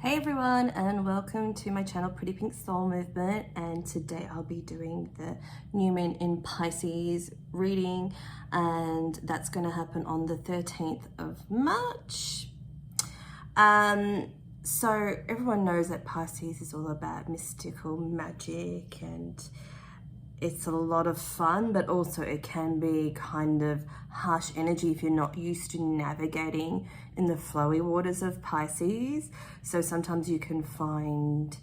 Hey everyone, and welcome to my channel Pretty Pink Soul Movement, and today I'll be doing the new moon in Pisces reading, and that's going to happen on the 13th of March. So everyone knows that Pisces is all about mystical magic, and it's a lot of fun, but also it can be kind of harsh energy if you're not used to navigating in the flowy waters of Pisces. So sometimes you can find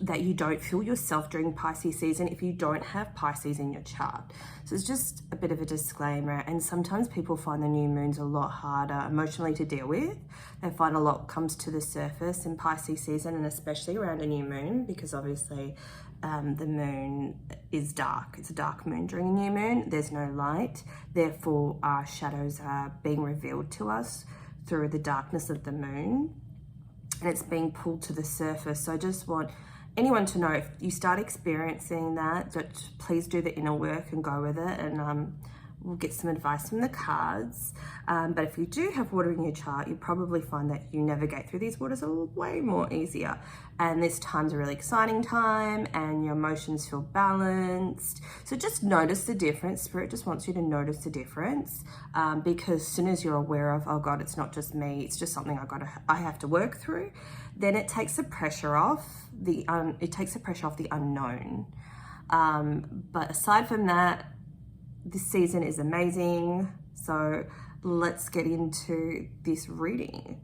that you don't feel yourself during Pisces season if you don't have Pisces in your chart. So it's just a bit of a disclaimer. And sometimes people find the new moons a lot harder emotionally to deal with. They find a lot comes to the surface in Pisces season, and especially around a new moon, because obviously the moon is dark. It's a dark moon during a new moon. There's no light. Therefore, our shadows are being revealed to us through the darkness of the moon, and it's being pulled to the surface. So I just want anyone to know, if you start experiencing that please do the inner work and go with it, and we'll get some advice from the cards. But if you do have water in your chart, you probably find that you navigate through these waters way more easier. And this time's a really exciting time, and your emotions feel balanced. So just notice the difference. Spirit just wants you to notice the difference, because as soon as you're aware of, oh God, it's not just me, it's just something I have to work through, then it takes the pressure off the unknown. But aside from that, this season is amazing. So let's get into this reading.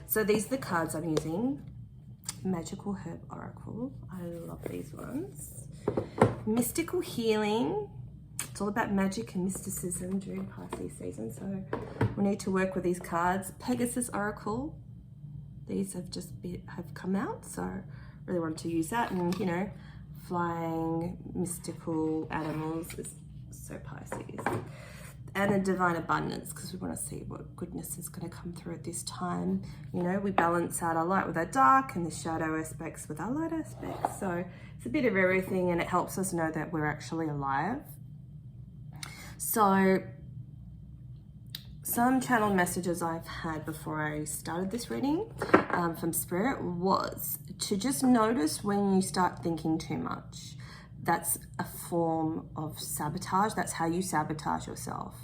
So these are the cards I'm using. Magickal Herb Oracle. I love these ones. Mystical Healing. It's all about magic and mysticism during Pisces season. So we need to work with these cards. Pegasus Oracle. These have have come out. So really wanted to use that. And you know, flying mystical animals is so Pisces. And a divine abundance, because we want to see what goodness is going to come through at this time. You know, we balance out our light with our dark, and the shadow aspects with our light aspects. So it's a bit of everything, and it helps us know that we're actually alive. So some channel messages I've had before I started this reading from Spirit was to just notice when you start thinking too much. That's a form of sabotage. That's how you sabotage yourself,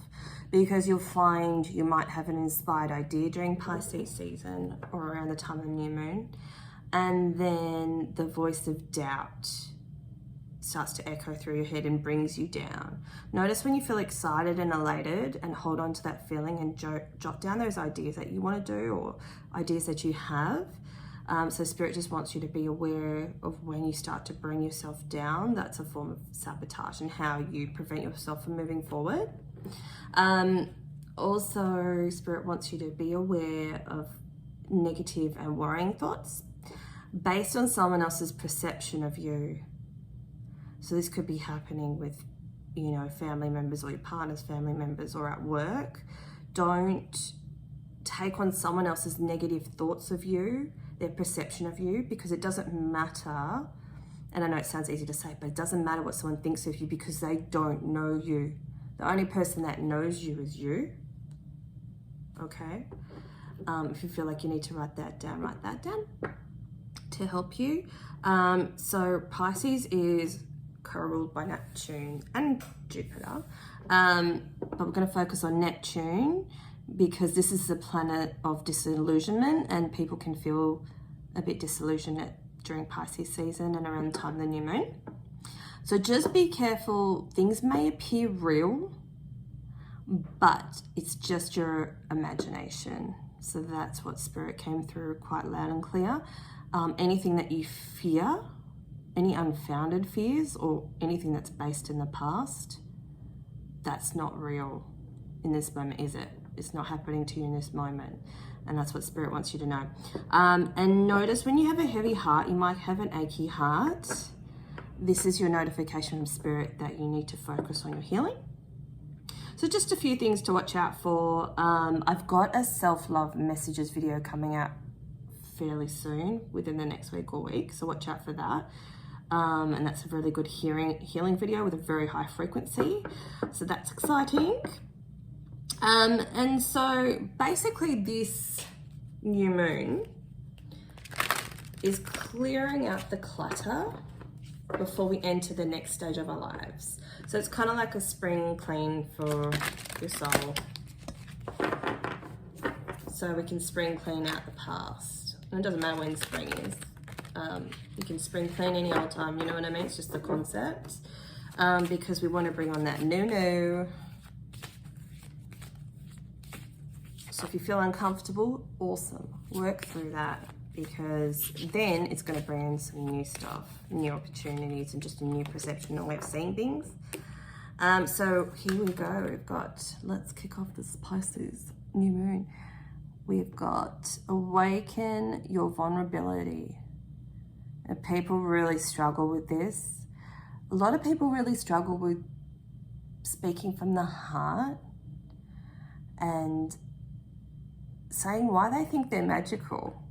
because you'll find you might have an inspired idea during Pisces season or around the time of the new moon, and then the voice of doubt starts to echo through your head and brings you down. Notice when you feel excited and elated, and hold on to that feeling and jot down those ideas that you want to do or ideas that you have. So Spirit just wants you to be aware of when you start to bring yourself down. That's a form of sabotage, and how you prevent yourself from moving forward. Also, Spirit wants you to be aware of negative and worrying thoughts based on someone else's perception of you. So this could be happening with, you know, family members or your partner's family members, or at work. Don't take on someone else's negative thoughts of you, their perception of you, because it doesn't matter. And I know it sounds easy to say, but it doesn't matter what someone thinks of you, because they don't know you. The only person that knows you is you. Okay? If you feel like you need to write that down to help you. So Pisces is co-ruled by Neptune and Jupiter. But we're going to focus on Neptune, because this is the planet of disillusionment, and people can feel a bit disillusioned during Pisces season and around the time of the new moon. So just be careful. Things may appear real, but it's just your imagination. So that's what Spirit came through quite loud and clear. Anything that you fear, any unfounded fears, or anything that's based in the past, that's not real in this moment, is it? It's not happening to you in this moment. And that's what Spirit wants you to know. And notice when you have a heavy heart, you might have an achy heart. this is your notification from Spirit that you need to focus on your healing. So just a few things to watch out for. I've got a self-love messages video coming out fairly soon, within the next week or week, so watch out for that. And that's a really good healing video with a very high frequency, so that's exciting. And so basically this new moon is clearing out the clutter before we enter the next stage of our lives. So it's kind of like a spring clean for your soul. So we can spring clean out the past. And it doesn't matter when spring is. You can spring clean any old time, you know what I mean? It's just the concept. Because we want to bring on that new. So if you feel uncomfortable, awesome. Work through that, because then it's going to bring in some new stuff, new opportunities, and just a new perception and way of seeing things. So here we go. We've got, let's kick off this Pisces new moon. We've got awaken your vulnerability. And people really struggle with this. A lot of people really struggle with speaking from the heart and saying why they think they're magical.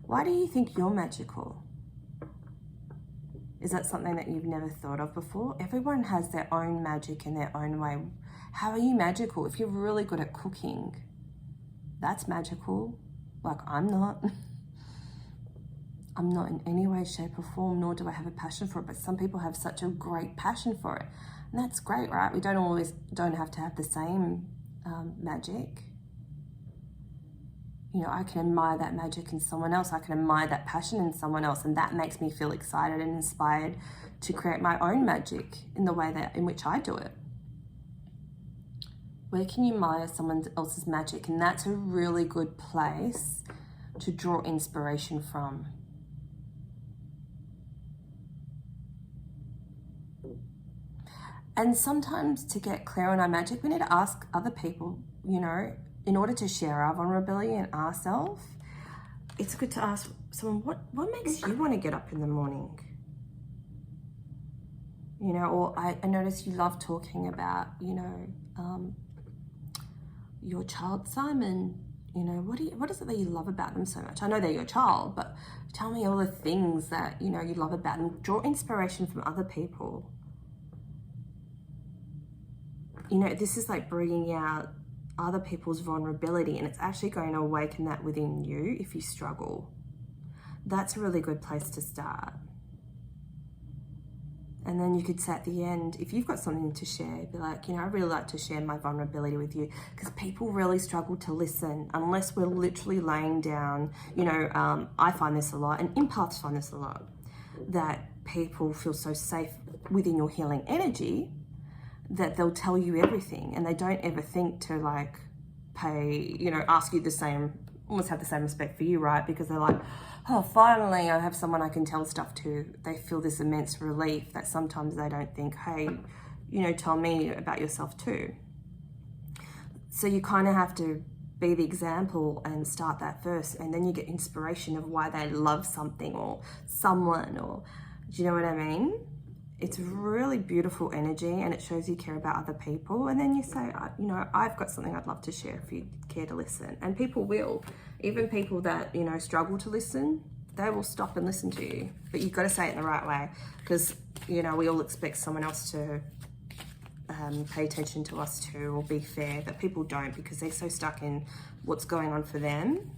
Why do you think you're magical? Is that something that you've never thought of before? Everyone has their own magic in their own way. How are you magical? If you're really good at cooking, that's magical. Like, I'm not. I'm not in any way, shape or form, nor do I have a passion for it, but some people have such a great passion for it. And that's great, right? We don't have to have the same magic. You know, I can admire that magic in someone else. I can admire that passion in someone else, and that makes me feel excited and inspired to create my own magic in the way in which I do it. Where can you admire someone else's magic? And that's a really good place to draw inspiration from. And sometimes to get clear on our magic, we need to ask other people, you know, in order to share our vulnerability and ourselves. It's good to ask someone, what makes you want to get up in the morning? You know, or I notice you love talking about, you know, your child Simon. You know, what is it that you love about them so much? I know they're your child, but tell me all the things that, you know, you love about them. Draw inspiration from other people. You know, this is like bringing out other people's vulnerability, and it's actually going to awaken that within you if you struggle. That's a really good place to start. And then you could say at the end, if you've got something to share, be like, you know, I really like to share my vulnerability with you, because people really struggle to listen unless we're literally laying down, you know, I find this a lot, and empaths find this a lot, that people feel so safe within your healing energy that they'll tell you everything, and they don't ever think to like pay, you know, ask you the same, almost have the same respect for you, right? Because they're like, oh, finally I have someone I can tell stuff to. They feel this immense relief that sometimes they don't think, hey, you know, tell me about yourself too. So you kind of have to be the example and start that first, and then you get inspiration of why they love something or someone, or do you know what I mean? It's really beautiful energy, and it shows you care about other people. And then you say, you know, I've got something I'd love to share if you care to listen. And people will. Even people that, you know, struggle to listen, they will stop and listen to you. But you've got to say it in the right way, because, you know, we all expect someone else to pay attention to us too, or be fair, but people don't, because they're so stuck in what's going on for them.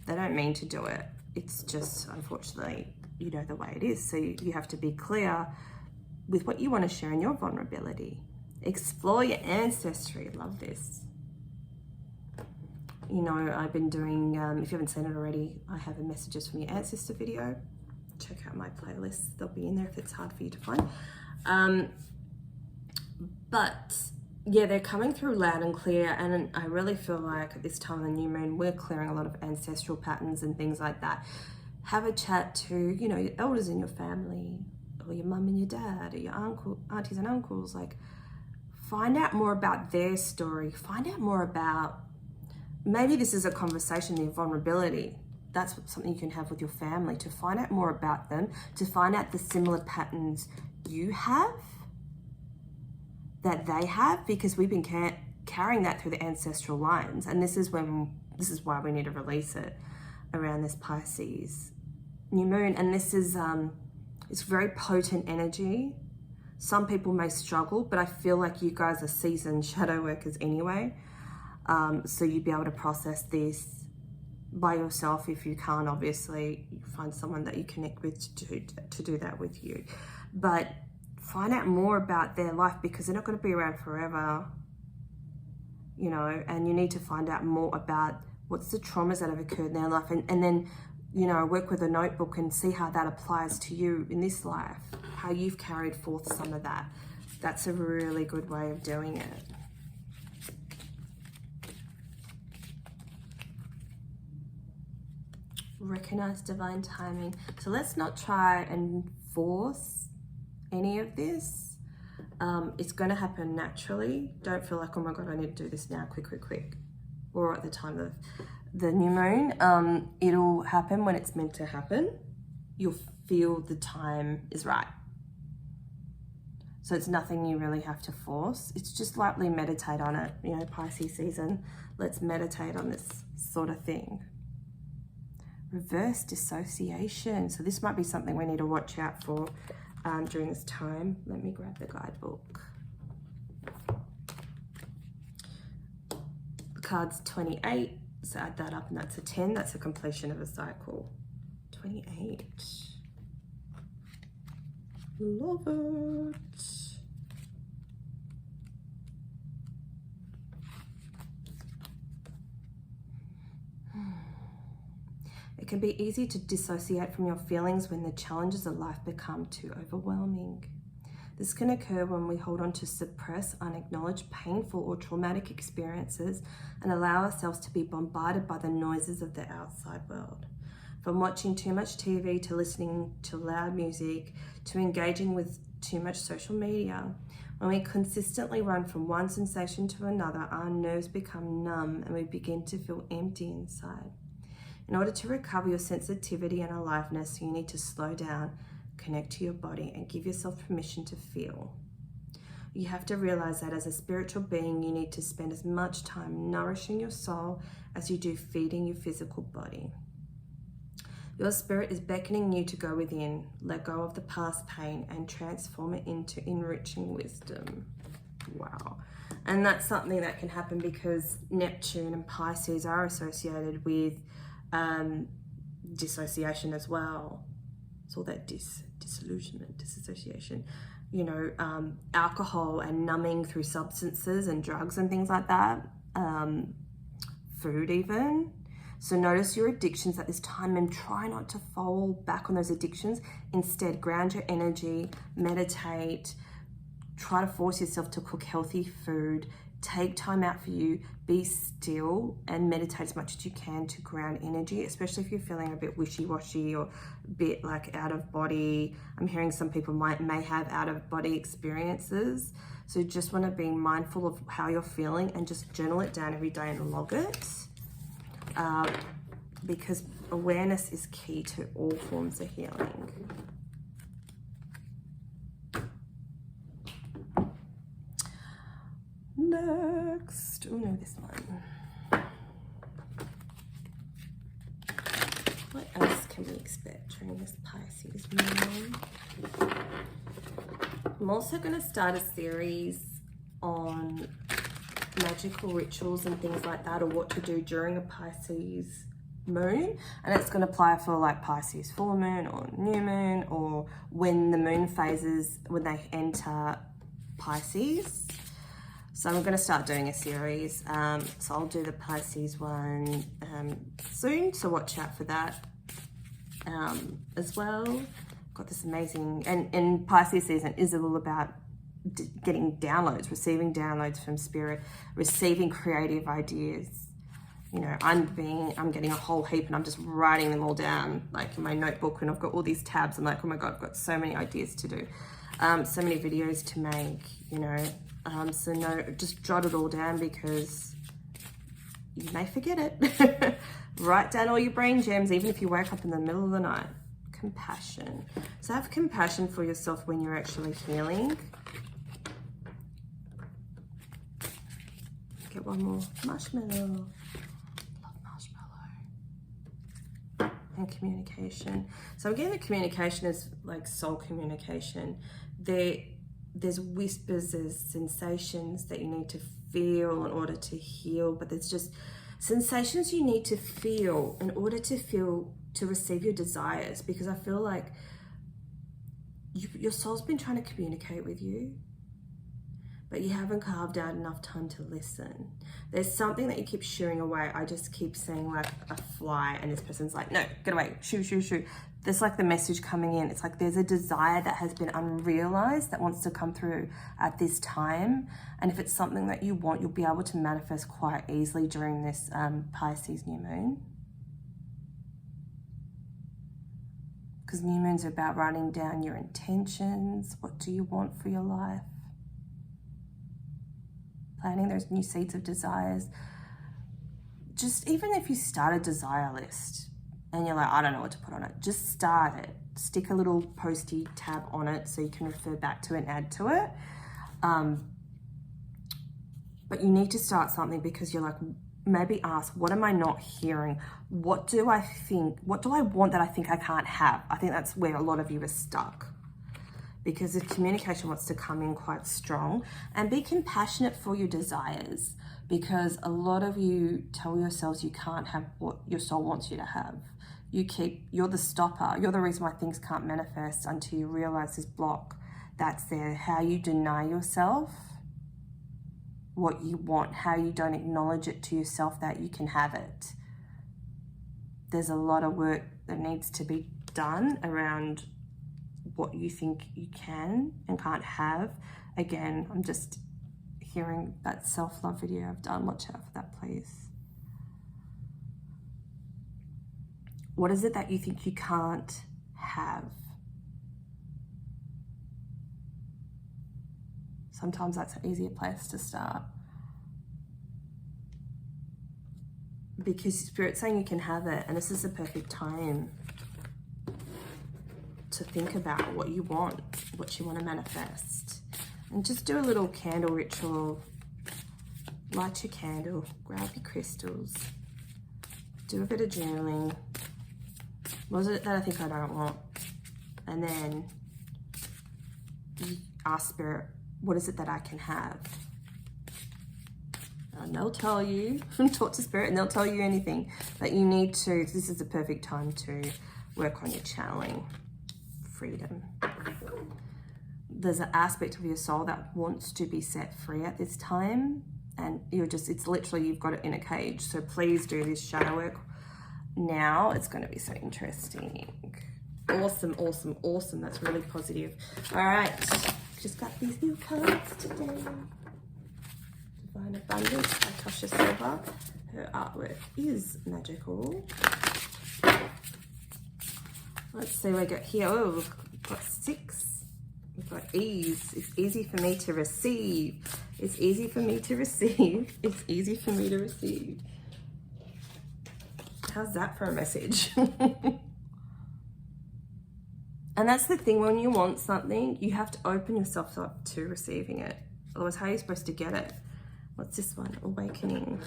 They don't mean to do it. It's just, unfortunately, you know, the way it is. So you have to be clear with what you want to share in your vulnerability. Explore your ancestry. Love this. You know, I've been doing, if you haven't seen it already, I have a messages from your ancestor video. Check out my playlist. They'll be in there if it's hard for you to find. But yeah, they're coming through loud and clear, and I really feel like at this time of the new moon, we're clearing a lot of ancestral patterns and things like that. Have a chat to, you know, your elders in your family, or your mum and your dad, or your aunties and uncles. Like, find out more about their story. Find out more about, maybe this is a conversation, their vulnerability. that's something you can have with your family, to find out more about them, to find out the similar patterns you have, that they have, because we've been carrying that through the ancestral lines. And this is why we need to release it around this Pisces new moon. And this is, it's very potent energy. Some people may struggle, but I feel like you guys are seasoned shadow workers anyway. So you'd be able to process this by yourself. If you can't, obviously, you find someone that you connect with to do that with you. But find out more about their life, because they're not going to be around forever, you know, and you need to find out more about what's the traumas that have occurred in their life, and then, you know, work with a notebook and see how that applies to you in this life, how you've carried forth some of that. That's a really good way of doing it. Recognize divine timing. So let's not try and force any of this. It's going to happen naturally. Don't feel like, oh my God, I need to do this now, quick, or at the time of the new moon. It'll happen when it's meant to happen. You'll feel the time is right. So it's nothing you really have to force. It's just lightly meditate on it. You know, Pisces season, let's meditate on this sort of thing. Reverse dissociation. So this might be something we need to watch out for during this time. Let me grab the guidebook. The card's 28, so add that up and that's a 10. That's a completion of a cycle. 28. Love it. It can be easy to dissociate from your feelings when the challenges of life become too overwhelming. This can occur when we hold on to suppress unacknowledged painful or traumatic experiences and allow ourselves to be bombarded by the noises of the outside world. From watching too much TV to listening to loud music to engaging with too much social media. When we consistently run from one sensation to another, our nerves become numb and we begin to feel empty inside. In order to recover your sensitivity and aliveness, you need to slow down, connect to your body, and give yourself permission to feel. You have to realize that as a spiritual being, you need to spend as much time nourishing your soul as you do feeding your physical body. Your spirit is beckoning you to go within, let go of the past pain, and transform it into enriching wisdom. Wow. And that's something that can happen because Neptune and Pisces are associated with dissociation as well. It's all that disillusionment, disassociation, you know, alcohol and numbing through substances and drugs and things like that, food even. So notice your addictions at this time and try not to fall back on those addictions. Instead, ground your energy, meditate, try to force yourself to cook healthy food, take time out for you, be still and meditate as much as you can to ground energy, especially if you're feeling a bit wishy-washy or a bit like out of body. I'm hearing some people may have out of body experiences. So just want to be mindful of how you're feeling and just journal it down every day and log it. Because awareness is key to all forms of healing. Next, oh no, this one. What else can we expect during this Pisces moon? I'm also going to start a series on magical rituals and things like that, or what to do during a Pisces moon, and it's going to apply for like Pisces full moon or new moon, or when the moon phases, when they enter Pisces. So I'm going to start doing a series, so I'll do the Pisces one soon, so watch out for that as well. Got this amazing, and Pisces season is all about getting downloads, receiving downloads from spirit, receiving creative ideas. You know, I'm getting a whole heap and I'm just writing them all down like in my notebook, and I've got all these tabs. I'm like, oh my God, I've got so many ideas to do, so many videos to make, you know. So no, just jot it all down, because you may forget it. Write down all your brain gems, even if you wake up in the middle of the night. Compassion. So have compassion for yourself when you're actually healing. Get one more. Marshmallow. Love marshmallow. And communication. So again, the communication is like soul communication. There's whispers, there's sensations that you need to feel in order to heal, but there's just sensations you need to feel in order to receive your desires, because I feel like your soul's been trying to communicate with you, but you haven't carved out enough time to listen. There's something that you keep shooing away. I just keep saying like a fly, and this person's like, no, get away, shoo, shoo, shoo. There's like the message coming in. It's like there's a desire that has been unrealized that wants to come through at this time. And if it's something that you want, you'll be able to manifest quite easily during this Pisces new moon. Because new moons are about writing down your intentions. What do you want for your life? Planting those new seeds of desires. Just even if you start a desire list and you're like, I don't know what to put on it, just start it. Stick a little posty tab on it so you can refer back to it and add to it. But you need to start something, because you're like, maybe ask, what am I not hearing? What do I think? What do I want that I think I can't have? I think that's where a lot of you are stuck, because the communication wants to come in quite strong. And be compassionate for your desires, because a lot of you tell yourselves you can't have what your soul wants you to have. You're the stopper. You're the reason why things can't manifest until you realize this block that's there. How you deny yourself what you want, how you don't acknowledge it to yourself that you can have it. There's a lot of work that needs to be done around what you think you can and can't have. Again, I'm just hearing that self-love video I've done. Watch out for that, please. What is it that you think you can't have? Sometimes that's an easier place to start. Because Spirit's saying you can have it, and this is the perfect time to think about what you want, what you want to manifest. And just do a little candle ritual. Light your candle, grab your crystals, do a bit of journaling. What is it that I think I don't want? And then you ask Spirit, what is it that I can have? And they'll tell you, talk to Spirit, and they'll tell you anything that you need to. This is the perfect time to work on your channeling. Freedom. There's an aspect of your soul that wants to be set free at this time, and it's literally, you've got it in a cage. So please do this shadow work now. It's going to be so interesting. Awesome, awesome, awesome. That's really positive. All right, just got these new cards today. Divine Abundance by Tasha Silva. Her artwork is magical. Let's see what we got here. Oh, we've got 6. We've got ease. It's easy for me to receive. It's easy for me to receive. It's easy for me to receive. How's that for a message? And that's the thing, when you want something, you have to open yourself up to receiving it. Otherwise, how are you supposed to get it? What's this one? Awakening.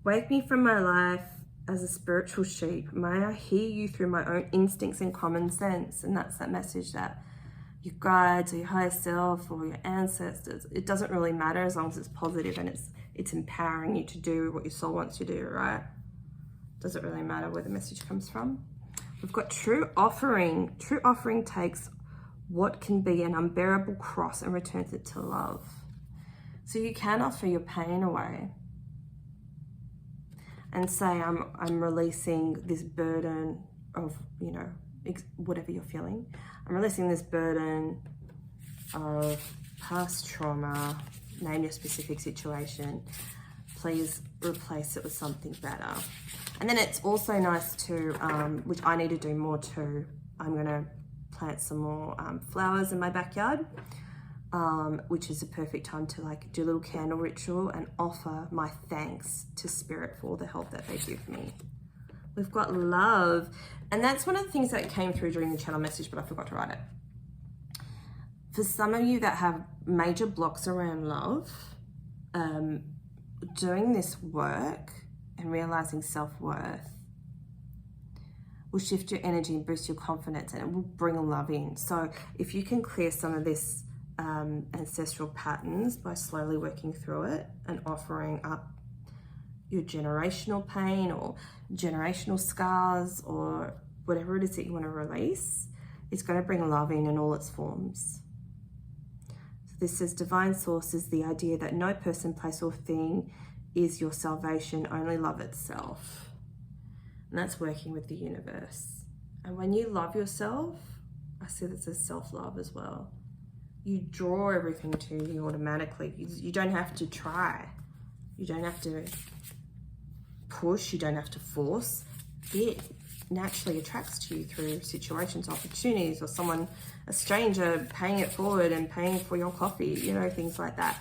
Wake me from my life as a spiritual sheep. May I hear you through my own instincts and common sense. And that's that message that your guides or your higher self or your ancestors, it doesn't really matter as long as it's positive and it's empowering you to do what your soul wants you to do, right? Doesn't really matter where the message comes from. We've got true offering. True offering takes what can be an unbearable cross and returns it to love. So you can offer your pain away and say, I'm releasing this burden of, whatever you're feeling. I'm releasing this burden of past trauma. Name your specific situation. Please replace it with something better. And then it's also nice to, which I need to do more too, I'm going to plant some more flowers in my backyard. which is a perfect time to like do a little candle ritual and offer my thanks to spirit for all the help that they give me. We've got love. And that's one of the things that came through during the channel message, but I forgot to write it. For some of you that have major blocks around love, doing this work and realizing self-worth will shift your energy and boost your confidence, and it will bring love in. So if you can clear some of this ancestral patterns by slowly working through it and offering up your generational pain or generational scars or whatever it is that you want to release, it's going to bring love in all its forms. So this says divine source is the idea that no person, place or thing is your salvation, only love itself. And that's working with the universe. And when you love yourself, I see this as self-love as well. You draw everything to you automatically. You don't have to try. You don't have to push. You don't have to force. It naturally attracts to you through situations, opportunities, or someone, a stranger, paying it forward and paying for your coffee, you know, things like that.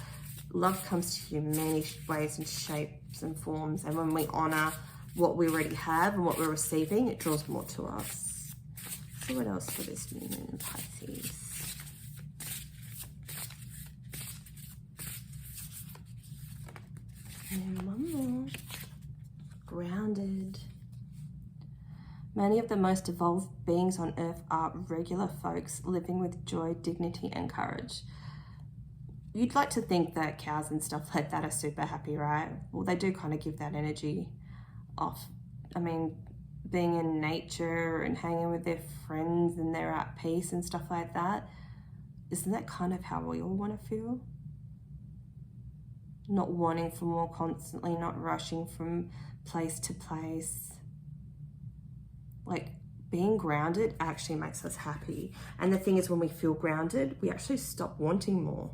Love comes to you in many ways and shapes and forms. And when we honor what we already have and what we're receiving, it draws more to us. So what else for this new moon in Pisces? And one more. Grounded. Many of the most evolved beings on earth are regular folks living with joy, dignity, and courage. You'd like to think that cows and stuff like that are super happy, right? Well, they do kind of give that energy off. I mean, being in nature and hanging with their friends and they're at peace and stuff like that, isn't that kind of how we all want to feel? Not wanting for more constantly, not rushing from place to place. Like, being grounded actually makes us happy. And the thing is, when we feel grounded, we actually stop wanting more.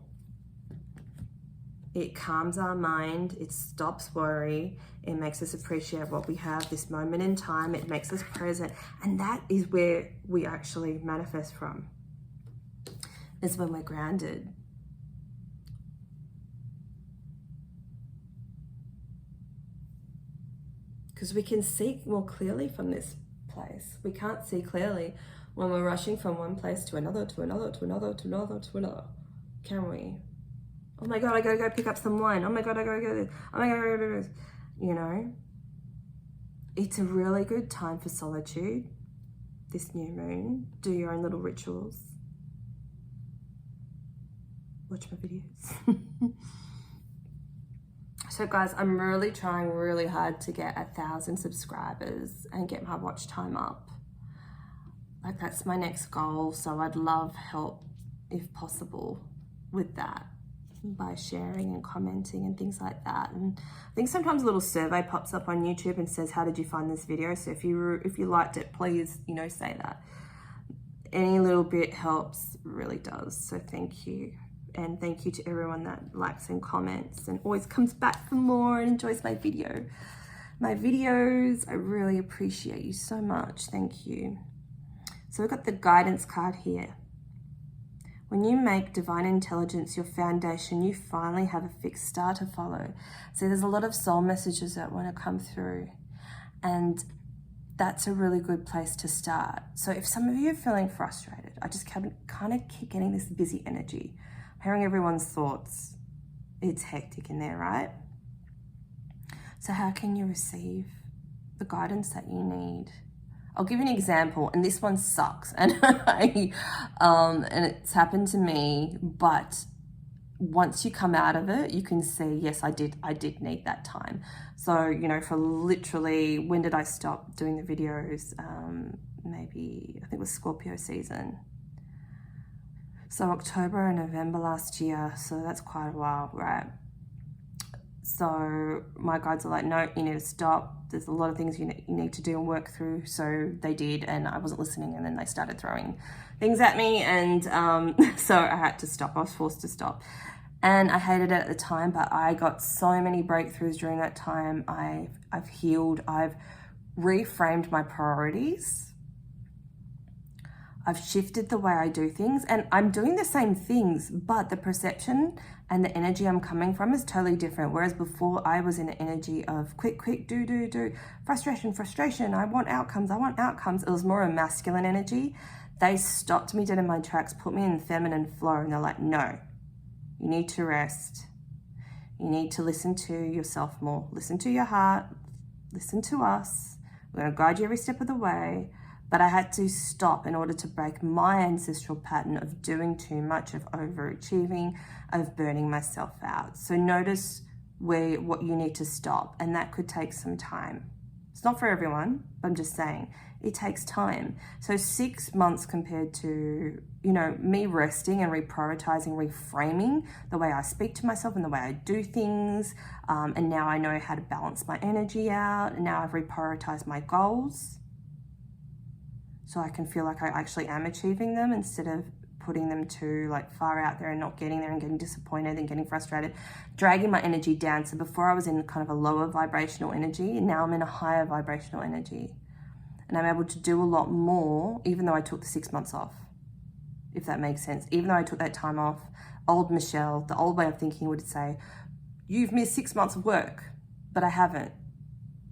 It calms our mind, it stops worry, it makes us appreciate what we have this moment in time, it makes us present. And that is where we actually manifest from, is when we're grounded. Because we can see more clearly from this place. We can't see clearly when we're rushing from one place to another, to another, to another, to another, to another. Can we? Oh my God, I gotta go pick up some wine. Oh my God, I gotta go this. Oh my God, I gotta do this. You know? It's a really good time for solitude, this new moon. Do your own little rituals. Watch my videos. So guys, I'm really trying really hard to get 1,000 subscribers and get my watch time up. Like, that's my next goal. So I'd love help, if possible, with that, by sharing and commenting and things like that. And I think sometimes a little survey pops up on YouTube and says, how did you find this video? So if you liked it, please, you know, say that. Any little bit helps, really does. So thank you. And thank you to everyone that likes and comments and always comes back for more and enjoys my videos. I really appreciate you so much. Thank you. So we've got the guidance card here. When you make divine intelligence your foundation, you finally have a fixed star to follow. So there's a lot of soul messages that want to come through. And that's a really good place to start. So if some of you are feeling frustrated, I just kind of keep getting this busy energy. Hearing everyone's thoughts. It's hectic in there, right? So how can you receive the guidance that you need? I'll give you an example, and this one sucks, and and it's happened to me, but once you come out of it, you can see, yes, I did need that time. So, you know, for literally, when did I stop doing the videos? Maybe, I think it was Scorpio season. So October and November last year, so that's quite a while, right? So my guides are like, no, you need to stop. There's a lot of things you need to do and work through. So they did, and I wasn't listening, and then they started throwing things at me, and so I had to stop. I was forced to stop. And I hated it at the time, but I got so many breakthroughs during that time. I've healed, I've reframed my priorities. I've shifted the way I do things, and I'm doing the same things, but the perception and the energy I'm coming from is totally different. Whereas before I was in an energy of quick, do, frustration, I want outcomes. It was more a masculine energy. They stopped me dead in my tracks, put me in feminine flow, and they're like, no, you need to rest. You need to listen to yourself more. Listen to your heart. Listen to us. We're going to guide you every step of the way. But I had to stop in order to break my ancestral pattern of doing too much, of overachieving, of burning myself out. So notice what you need to stop, and that could take some time. It's not for everyone, but I'm just saying it takes time. So 6 months compared to, me resting and reprioritizing, reframing the way I speak to myself and the way I do things. And now I know how to balance my energy out. And now I've reprioritized my goals, so I can feel like I actually am achieving them instead of putting them too far out there and not getting there and getting disappointed and getting frustrated, dragging my energy down. So before I was in kind of a lower vibrational energy, and now I'm in a higher vibrational energy. And I'm able to do a lot more, even though I took the 6 months off, if that makes sense. Even though I took that time off, old Michelle, the old way of thinking would say, you've missed 6 months of work, but I haven't,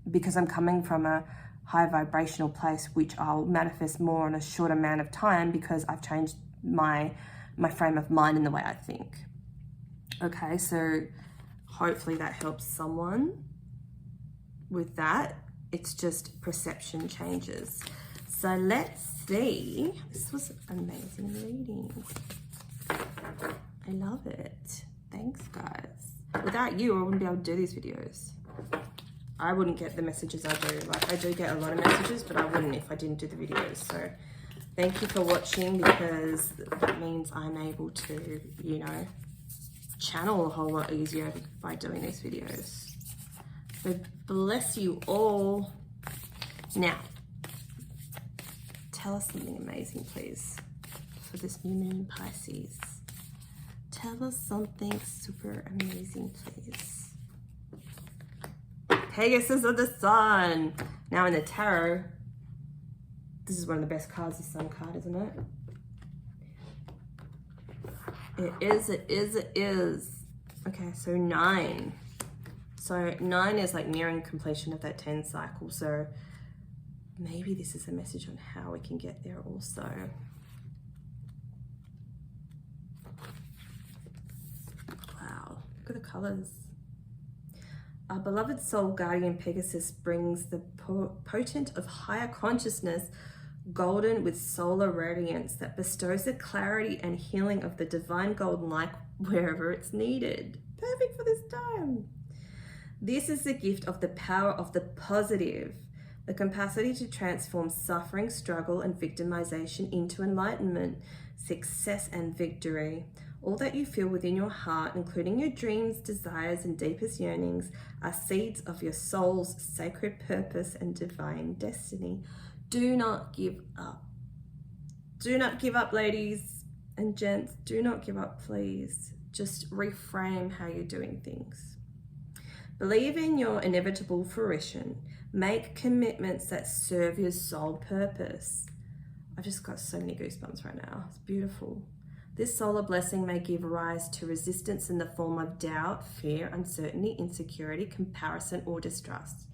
because I'm coming from a high vibrational place, which I'll manifest more in a short amount of time because I've changed my frame of mind and the way I think. Okay, so hopefully that helps someone with that. It's just perception changes. So let's see. This was amazing reading. I love it. Thanks, guys. Without you, I wouldn't be able to do these videos. I wouldn't get the messages I do. I do get a lot of messages, but I wouldn't if I didn't do the videos. So thank you for watching, because that means I'm able to, channel a whole lot easier by doing these videos. So bless you all. Now, tell us something amazing, please, for this new moon in Pisces. Tell us something super amazing, please. Pegasus of the Sun. Now in the tarot, this is one of the best cards, the Sun card, isn't it? It is. Okay, so 9. So 9 is nearing completion of that 10 cycle. So maybe this is a message on how we can get there also. Wow, look at the colors. Our beloved soul guardian Pegasus brings the potent of higher consciousness, golden with solar radiance that bestows the clarity and healing of the divine golden light wherever it's needed. Perfect for this time. This is the gift of the power of the positive, the capacity to transform suffering, struggle, and victimization into enlightenment, success, and victory. All that you feel within your heart, including your dreams, desires, and deepest yearnings, are seeds of your soul's sacred purpose and divine destiny. Do not give up. Do not give up, ladies and gents. Do not give up, please. Just reframe how you're doing things. Believe in your inevitable fruition. Make commitments that serve your soul purpose. I've just got so many goosebumps right now. It's beautiful. This solar blessing may give rise to resistance in the form of doubt, fear, uncertainty, insecurity, comparison, or distrust.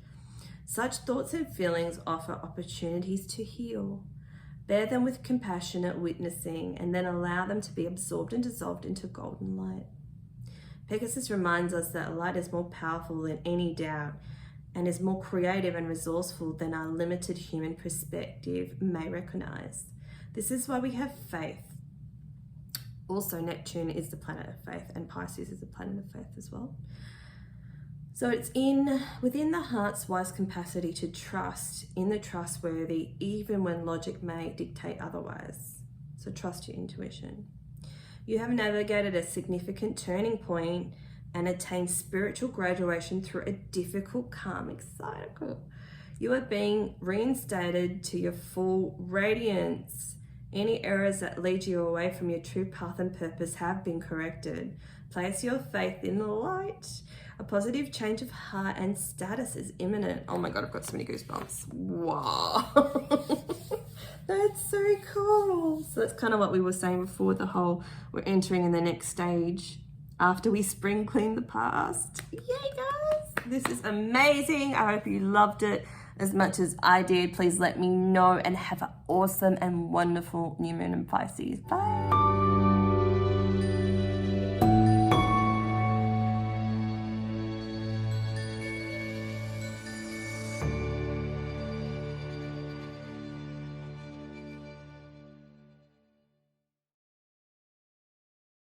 Such thoughts and feelings offer opportunities to heal. Bear them with compassionate witnessing and then allow them to be absorbed and dissolved into golden light. Pegasus reminds us that light is more powerful than any doubt and is more creative and resourceful than our limited human perspective may recognize. This is why we have faith. Also, Neptune is the planet of faith, and Pisces is the planet of faith as well. So it's within the heart's wise capacity to trust in the trustworthy, even when logic may dictate otherwise. So trust your intuition. You have navigated a significant turning point and attained spiritual graduation through a difficult karmic cycle. You are being reinstated to your full radiance. Any errors that lead you away from your true path and purpose have been corrected. Place your faith in the light. A positive change of heart and status is imminent. Oh my God, I've got so many goosebumps. Wow. That's so cool. So that's kind of what we were saying before, the whole, we're entering in the next stage after we spring clean the past. Yay, guys. This is amazing. I hope you loved it as much as I did. Please let me know, and have an awesome and wonderful new moon in Pisces. Bye.